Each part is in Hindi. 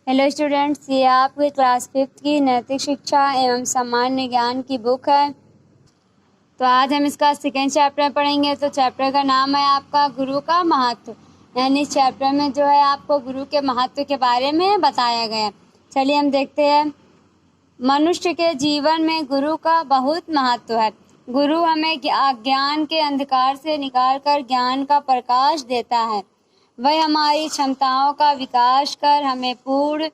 हेलो स्टूडेंट्स, ये आपकी क्लास 5th की नैतिक शिक्षा एवं सामान्य ज्ञान की बुक है। तो आज हम इसका सेकेंड चैप्टर पढ़ेंगे। तो चैप्टर का नाम है आपका गुरु का महत्व। यानी इस चैप्टर में जो है आपको गुरु के महत्व के बारे में बताया गया। चलिए हम देखते हैं। मनुष्य के जीवन में गुरु का बहुत महत्व है। गुरु हमें अज्ञान के अंधकार से निकालकर ज्ञान का प्रकाश देता है। वह हमारी क्षमताओं का विकास कर हमें पूर्ण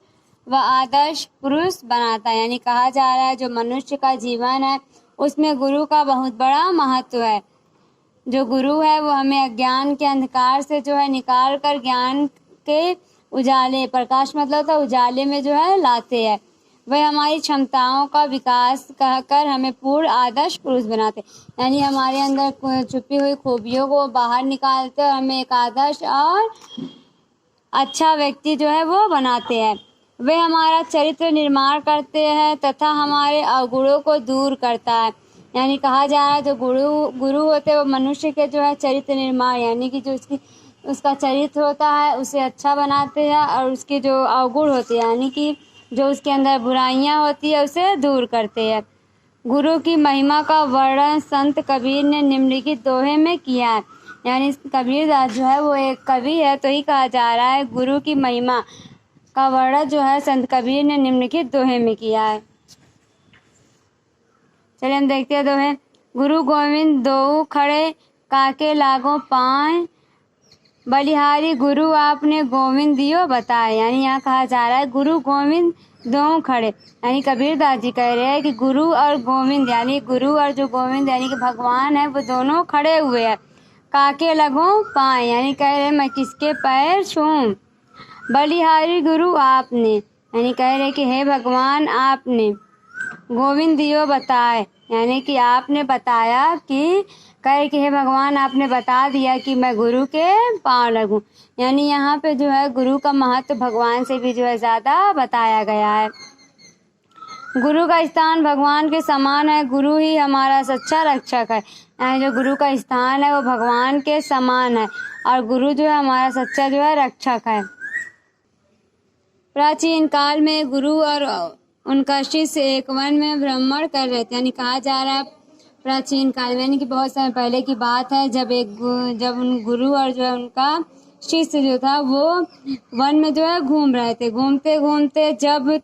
व आदर्श पुरुष बनाता है। यानी कहा जा रहा है जो मनुष्य का जीवन है उसमें गुरु का बहुत बड़ा महत्व है। जो गुरु है वो हमें अज्ञान के अंधकार से जो है निकाल कर ज्ञान के उजाले, प्रकाश मतलब तो उजाले में जो है लाते हैं। वह हमारी क्षमताओं का विकास कर हमें पूर्ण आदर्श पुरुष बनाते, यानी हमारे अंदर छुपी हुई खूबियों को बाहर निकालते और हमें एक आदर्श और अच्छा व्यक्ति जो है वो बनाते हैं। वे हमारा चरित्र निर्माण करते हैं तथा हमारे अवगुणों को दूर करता है। यानी कहा जा रहा है जो गुरु होते हैं वो मनुष्य के जो है चरित्र निर्माण, यानी कि जो उसका चरित्र होता है उसे अच्छा बनाते हैं और उसके जो अवगुण होते हैं यानी कि जो उसके अंदर बुराइयां होती है उसे दूर करते हैं। गुरु की महिमा का वर्णन संत कबीर ने निम्नलिखित दोहे में किया है। यानी कबीरदास जो है वो एक कवि है, तो ही कहा जा रहा है गुरु की महिमा का वर्णन जो है संत कबीर ने निम्नलिखित दोहे में किया है। चलिए हम देखते हैं दोहे। गुरु गोविंद दो खड़े काके लागो पाए, बलिहारी गुरु आपने गोविंद दियो बताए। यानी यहाँ कहा जा रहा है गुरु गोविंद दो खड़े, यानी कबीरदास जी कह रहे हैं कि गुरु और गोविंद यानी गुरु और जो गोविंद यानी कि भगवान है वो दोनों खड़े हुए हैं। काके लगो पाए यानी कह रहे मैं किसके पैर छूऊं। बलिहारी गुरु आपने यानी कह रहे कि हे भगवान आपने। गोविंद दियो बताए यानी कि आपने बताया कि कहे कि हे भगवान आपने बता दिया कि मैं गुरु के पांव लगूं। यानी यहाँ पे जो है गुरु का महत्व भगवान से भी जो है ज्यादा बताया गया है। गुरु का स्थान भगवान के समान है। गुरु ही हमारा सच्चा रक्षक है। यानी जो गुरु का स्थान है वो भगवान के समान है और गुरु जो है हमारा सच्चा जो है रक्षक है। प्राचीन काल में गुरु और उनका शिष्य एक वन में भ्रमण कर रहे थे। यानी कहा जा रहा है प्राचीन काल में यानी कि बहुत समय पहले की बात है, जब उन गुरु और जो है उनका शिष्य जो था वो वन में जो है घूम रहे थे। घूमते घूमते जब वे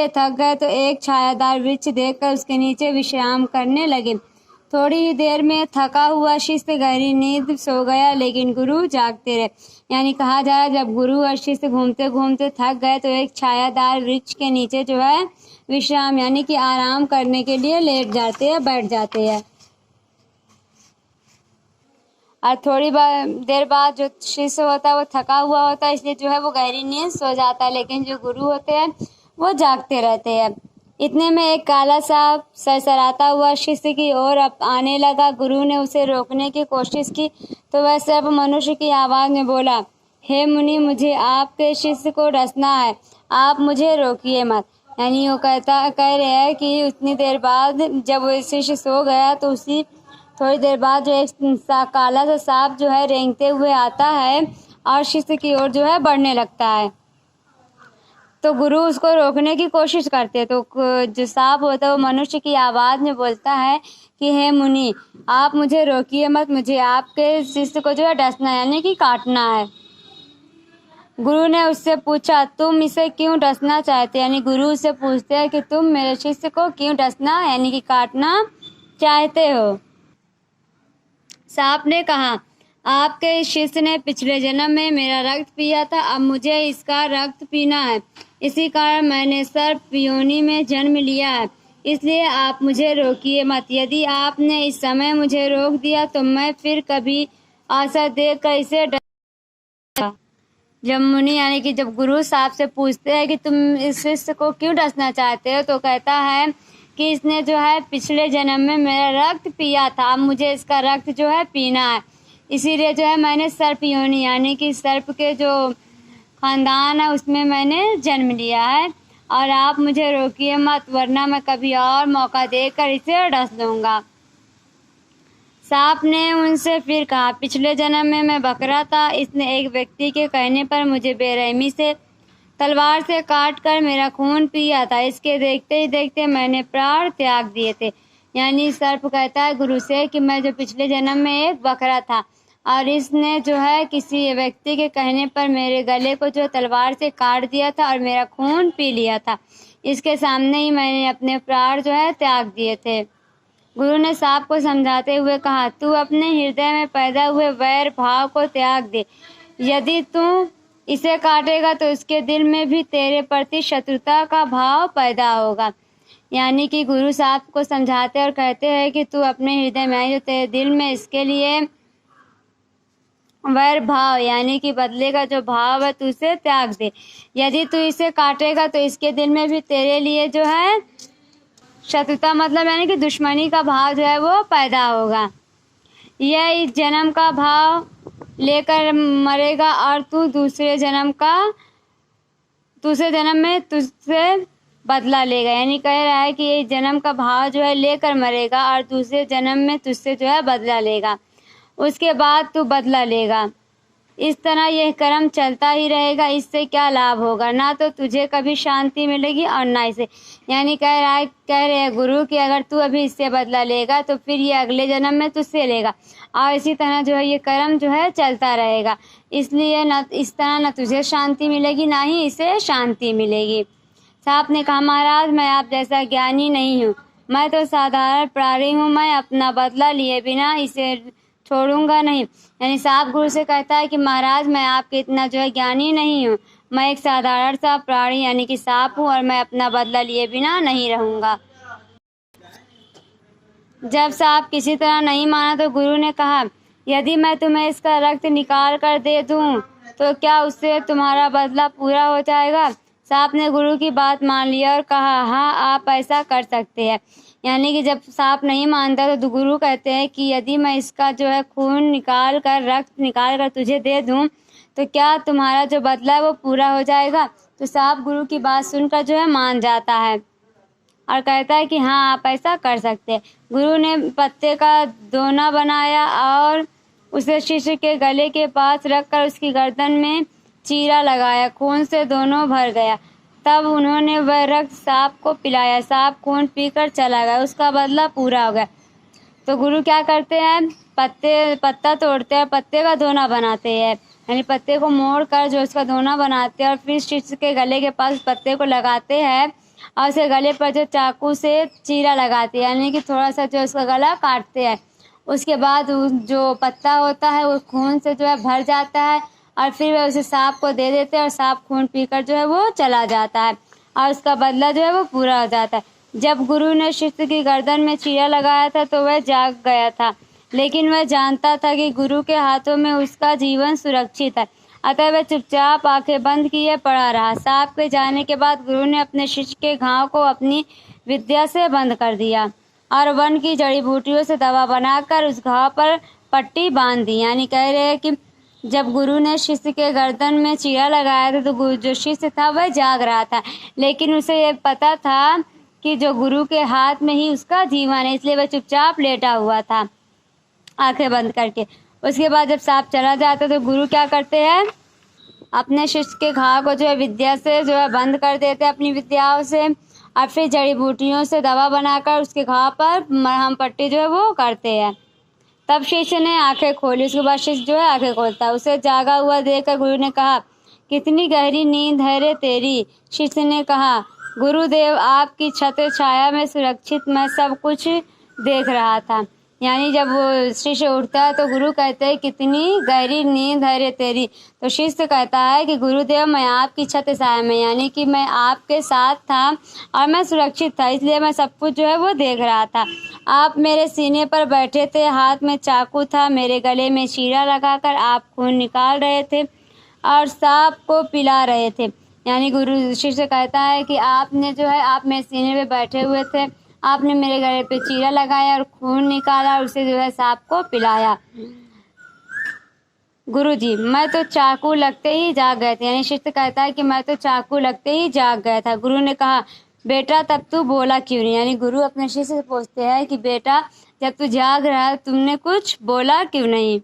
थक गए तो एक छायादार वृक्ष देखकर उसके नीचे विश्राम करने लगे। थोड़ी ही देर में थका हुआ शिष्य गहरी नींद सो गया, लेकिन गुरु जागते रहे। यानी कहा जा रहा है जब गुरु और शिष्य घूमते घूमते थक गए तो एक छायादार वृक्ष के नीचे जो है विश्राम यानी कि आराम करने के लिए लेट जाते हैं, बैठ जाते हैं। और थोड़ी देर बाद जो शिष्य होता है वो थका हुआ होता है, इसलिए जो है वो गहरी नींद सो जाता है, लेकिन जो गुरु होते हैं वो जागते रहते हैं। इतने में एक काला सांप सरसराता हुआ शिष्य की ओर आने लगा। गुरु ने उसे रोकने की कोशिश की तो वह सर्प मनुष्य की आवाज में बोला, हे मुनि मुझे आपके शिष्य को डसना है, आप मुझे रोकिए मत। यानी वो कह रहे हैं कि उतनी देर बाद जब वो शिष्य सो गया तो उसी थोड़ी देर बाद जो एक काला सा सांप जो है रेंगते हुए आता है और शिष्य की ओर जो है बढ़ने लगता है। तो गुरु उसको रोकने की कोशिश करते हैं। तो जो सांप होता है वो मनुष्य की आवाज में बोलता है कि हे मुनि आप मुझे रोकिए मत, मुझे आपके शिष्य को जो है डसना यानी कि काटना है। गुरु ने उससे पूछा तुम इसे क्यों डसना चाहते, यानी गुरु उससे पूछते हैं कि तुम मेरे शिष्य को क्यों डसना यानी कि काटना चाहते हो। सांप ने कहा आपके इस शिष्य ने पिछले जन्म में मेरा रक्त पिया था, अब मुझे इसका रक्त पीना है। इसी कारण मैंने सर्प योनि में जन्म लिया है, इसलिए आप मुझे रोकिए मत। यदि आपने इस समय मुझे रोक दिया तो मैं फिर कभी आशा देखकर इसे डस। जब मुनि यानी कि जब गुरु सांप से पूछते हैं कि तुम इस शिष्य को क्यों डसना चाहते हो, तो कहता है कि इसने जो है पिछले जन्म में मेरा रक्त पिया था, अब मुझे इसका रक्त जो है पीना है, इसीलिए जो है मैंने सर्प योनि यानी कि सर्प के जो खानदान है उसमें मैंने जन्म लिया है और आप मुझे रोकिए मत, वरना मैं कभी और मौका देकर इसे डस दूंगा। सांप ने उनसे फिर कहा, पिछले जन्म में मैं बकरा था। इसने एक व्यक्ति के कहने पर मुझे बेरहमी से तलवार से काट कर मेरा खून पिया था। इसके देखते ही देखते मैंने प्राण त्याग दिए थे। यानी सर्प कहता है गुरु से कि मैं जो पिछले जन्म में एक बकरा था और इसने जो है किसी व्यक्ति के कहने पर मेरे गले को जो तलवार से काट दिया था और मेरा खून पी लिया था। इसके सामने ही मैंने अपने प्राण जो है त्याग दिए थे। गुरु ने सांप को समझाते हुए कहा, तू अपने हृदय में पैदा हुए वैर भाव को त्याग दे। यदि तू इसे काटेगा तो इसके दिल में भी तेरे प्रति शत्रुता का भाव पैदा होगा। यानी कि गुरु सांप को समझाते और कहते हैं कि तू अपने हृदय में जो तेरे दिल में इसके लिए वैर भाव यानी कि बदले का जो भाव है तू उसे त्याग दे। यदि तू इसे काटेगा तो इसके दिल में भी तेरे लिए जो है शत्रुता मतलब यानी कि दुश्मनी का भाव जो है वो पैदा होगा। यह इस जन्म का भाव लेकर मरेगा और तू दूसरे जन्म में तुझसे बदला लेगा। यानी कह रहा है कि ये जन्म का भाव जो है लेकर मरेगा और दूसरे जन्म में तुझसे जो है बदला लेगा। उसके बाद तू बदला लेगा। इस तरह यह कर्म चलता ही रहेगा। इससे क्या लाभ होगा? ना तो तुझे कभी शांति मिलेगी और ना इसे। यानी कह रहे हैं गुरु कि अगर तू अभी इससे बदला लेगा तो फिर ये अगले जन्म में तुझसे लेगा और इसी तरह जो है ये कर्म जो है चलता रहेगा। इसलिए न इस तरह न तुझे शांति मिलेगी ना ही इसे शांति मिलेगी। सांप ने कहा, महाराज मैं आप जैसा ज्ञानी नहीं हूँ, मैं तो साधारण प्राणी हूँ, मैं अपना बदला लिए बिना इसे छोड़ूंगा नहीं। यानी सांप गुरु से कहता है कि महाराज मैं आपके इतना जो है ज्ञानी नहीं हूँ, मैं एक साधारण सा प्राणी यानी कि सांप हूँ और मैं अपना बदला लिए बिना नहीं रहूंगा। जब सांप किसी तरह नहीं माना तो गुरु ने कहा, यदि मैं तुम्हें इसका रक्त निकाल कर दे दूं तो क्या उससे तुम्हारा बदला पूरा हो जाएगा? सांप ने गुरु की बात मान लिया और कहा, हाँ आप ऐसा कर सकते हैं। यानी कि जब सांप नहीं मानता तो गुरु कहते हैं कि यदि मैं इसका जो है खून निकाल कर रक्त निकाल कर तुझे दे दूं तो क्या तुम्हारा जो बदला है वो पूरा हो जाएगा? तो सांप गुरु की बात सुनकर जो है मान जाता है और कहता है कि हाँ आप ऐसा कर सकते हैं। गुरु ने पत्ते का दोना बनाया और उसे शिष्य के गले के पास रखकर उसकी गर्दन में चीरा लगाया। खून से दोनों भर गया। तब उन्होंने वह रक्त सांप को पिलाया। सांप खून पीकर चला गया, उसका बदला पूरा हो गया। तो गुरु क्या करते हैं, पत्ता तोड़ते हैं, पत्ते का दोना बनाते हैं। यानी पत्ते को मोड़ कर जो उसका दोना बनाते हैं और फिर शिष्य के गले के पास पत्ते को लगाते हैं और उसके गले पर जो चाकू से चीरा लगाते हैं यानी कि थोड़ा सा जो उसका गला काटते हैं। उसके बाद जो पत्ता होता है वो खून से जो है भर जाता है और फिर वह उसे सांप को दे देते हैं और सांप खून पीकर जो है वो चला जाता है और उसका बदला जो है वो पूरा हो जाता है। जब गुरु ने शिष्य की गर्दन में चीरा लगाया था तो वह जाग गया था, लेकिन वह जानता था कि गुरु के हाथों में उसका जीवन सुरक्षित है, अतः वह चुपचाप आंखें बंद किए पड़ा रहा। सांप के जाने के बाद गुरु ने अपने शिष्य के घाव को अपनी विद्या से बंद कर दिया और वन की जड़ी बूटियों से दवा बनाकर उस घाव पर पट्टी बांध दी। यानी कह रहे हैं कि जब गुरु ने शिष्य के गर्दन में चीरा लगाया था तो जो शिष्य था वह जाग रहा था, लेकिन उसे ये पता था कि जो गुरु के हाथ में ही उसका जीवन है, इसलिए वह चुपचाप लेटा हुआ था आंखें बंद करके। उसके बाद जब सांप चला जाता तो गुरु क्या करते हैं, अपने शिष्य के घाव को जो है विद्या से जो है बंद कर देते हैं, अपनी विद्याओं से, और फिर जड़ी बूटियों से दवा बनाकर उसके घाव पर मरहम पट्टी जो है वो करते हैं। तब शिष्य ने आंखें खोली। उसके बाद शिष्य जो है आंखें खोलता है। उसे जागा हुआ देखकर गुरु ने कहा, कितनी गहरी नींद है रे तेरी। शिष्य ने कहा, गुरुदेव आपकी छत्र छाया में सुरक्षित मैं सब कुछ देख रहा था। यानी जब वो शिष्य उठता है तो गुरु कहते हैं, कितनी गहरी नींद है रे तेरी। तो शिष्य कहता है कि गुरुदेव मैं आपकी छत्र छाया में यानी कि मैं आपके साथ था और मैं सुरक्षित था, इसलिए मैं सब कुछ जो है वो देख रहा था। आप मेरे सीने पर बैठे थे, हाथ में चाकू था, मेरे गले में चीरा लगाकर आप खून निकाल रहे थे और सांप को पिला रहे थे। यानी गुरु शिष्य कहता है कि आपने जो है आप मेरे सीने पे बैठे हुए थे, आपने मेरे गले पे चीरा लगाया और खून निकाला और उसे जो है सांप को पिलाया। गुरुजी मैं तो चाकू लगते ही जाग गए थे। यानी शिष्य कहता है कि मैं तो चाकू लगते ही जाग गया था। गुरु ने कहा, बेटा तब तू बोला क्यों नहीं। यानी गुरु अपने शिष्य से पूछते हैं कि बेटा जब तू जाग रहा तुमने कुछ बोला क्यों नहीं?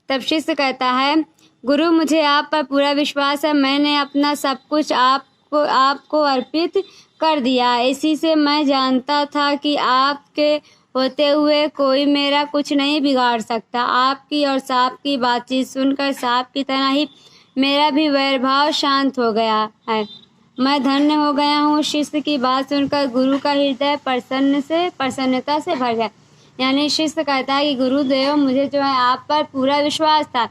तब शिष्य कहता है, गुरु मुझे आप पर पूरा विश्वास है, मैंने अपना सब कुछ आपको अर्पित कर दिया। इसी से मैं जानता था कि आपके होते हुए कोई मेरा कुछ नहीं बिगाड़ सकता। आपकी और सांप की बातचीत सुनकर सांप की तरह ही मेरा भी वैर भाव शांत हो गया है। मैं धन्य हो गया हूँ। शिष्य की बात सुनकर गुरु का हृदय प्रसन्नता से भर गया। यानी शिष्य कहता है कि गुरुदेव मुझे जो है आप पर पूरा विश्वास था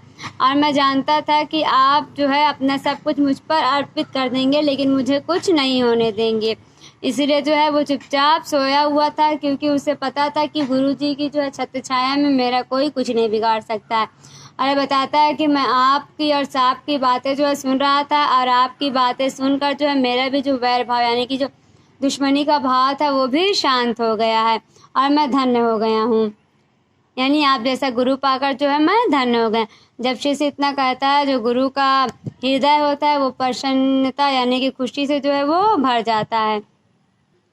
और मैं जानता था कि आप जो है अपना सब कुछ मुझ पर अर्पित कर देंगे, लेकिन मुझे कुछ नहीं होने देंगे। इसीलिए जो है वो चुपचाप सोया हुआ था, क्योंकि उसे पता था कि गुरुजी की जो है छत्र छाया में मेरा कोई कुछ नहीं बिगाड़ सकता है। और बताता है कि मैं आपकी और सांप की बातें जो है सुन रहा था और आपकी बातें सुनकर जो है मेरा भी जो वैर भाव यानी कि जो दुश्मनी का भाव था वो भी शांत हो गया है और मैं धन्य हो गया हूँ। यानी आप जैसा गुरु पाकर जो है मैं धन्य हो गया। जब शिष्य इतना कहता है, जो गुरु का हृदय होता है वो प्रसन्नता यानी कि खुशी से जो है वो भर जाता है।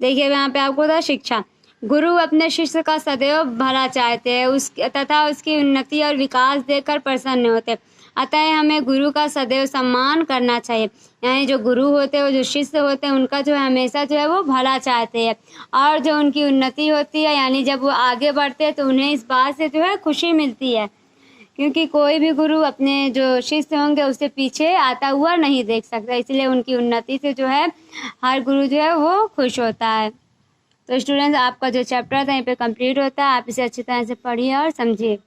देखिए यहाँ पे आपको था शिक्षा। गुरु अपने शिष्य का सदैव भला चाहते हैं तथा उसकी उन्नति और विकास देखकर प्रसन्न होते हैं। अतः हमें गुरु का सदैव सम्मान करना चाहिए। यानी जो गुरु होते हैं, वो जो शिष्य होते हैं, उनका जो है हमेशा जो है वो भला चाहते हैं और जो उनकी उन्नति होती है, यानी जब वो आगे बढ़ते हैं तो उन्हें इस बात से जो है खुशी मिलती है, क्योंकि कोई भी गुरु अपने जो शिष्य होंगे उससे पीछे आता हुआ नहीं देख सकता। इसलिए उनकी उन्नति से जो है हर गुरु जो है वो खुश होता है। तो स्टूडेंट्स, आपका जो चैप्टर था यहीं पे कंप्लीट होता है। आप इसे अच्छी तरह से पढ़िए और समझिए।